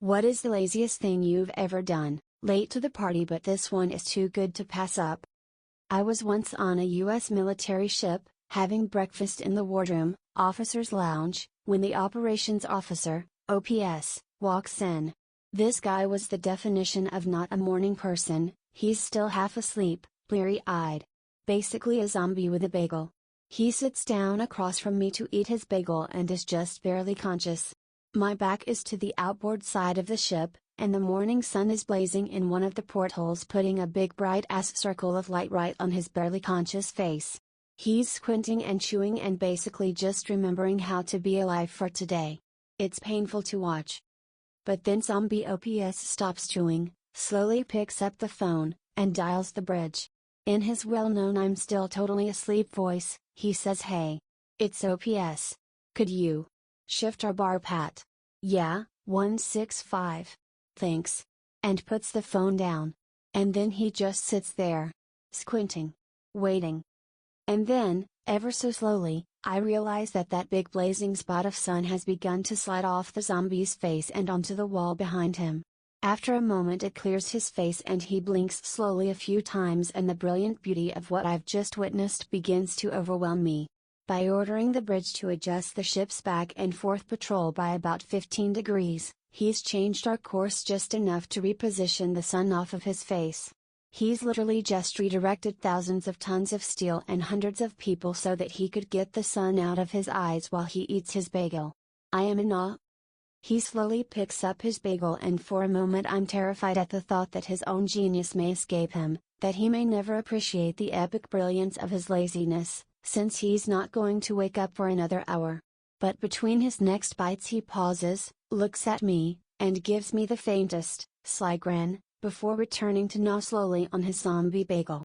What is the laziest thing you've ever done? Late to the party, but this one is too good to pass up. I was once on a US military ship, having breakfast in the wardroom, officer's lounge, when the operations officer, OPS, walks in. This guy was the definition of not a morning person. He's still half asleep, bleary-eyed. Basically a zombie with a bagel. He sits down across from me to eat his bagel and is just barely conscious. My back is to the outboard side of the ship, and the morning sun is blazing in one of the portholes, putting a big bright-ass circle of light right on his barely conscious face. He's squinting and chewing and basically just remembering how to be alive for today. It's painful to watch. But then zombie OPS stops chewing, slowly picks up the phone, and dials the bridge. In his well-known "I'm still totally asleep" voice, he says, "Hey. It's OPS. Could you shift our bar, Pat?" "Yeah, 165. Thanks." And puts the phone down. And then he just sits there, squinting, waiting. And then, ever so slowly, I realize that that big blazing spot of sun has begun to slide off the zombie's face and onto the wall behind him. After a moment it clears his face and he blinks slowly a few times, and the brilliant beauty of what I've just witnessed begins to overwhelm me. By ordering the bridge to adjust the ship's back and forth patrol by about 15 degrees, he's changed our course just enough to reposition the sun off of his face. He's literally just redirected thousands of tons of steel and hundreds of people so that he could get the sun out of his eyes while he eats his bagel. I am in awe. He slowly picks up his bagel, and for a moment I'm terrified at the thought that his own genius may escape him, that he may never appreciate the epic brilliance of his laziness, since he's not going to wake up for another hour. But between his next bites he pauses, looks at me, and gives me the faintest, sly grin, before returning to gnaw slowly on his zombie bagel.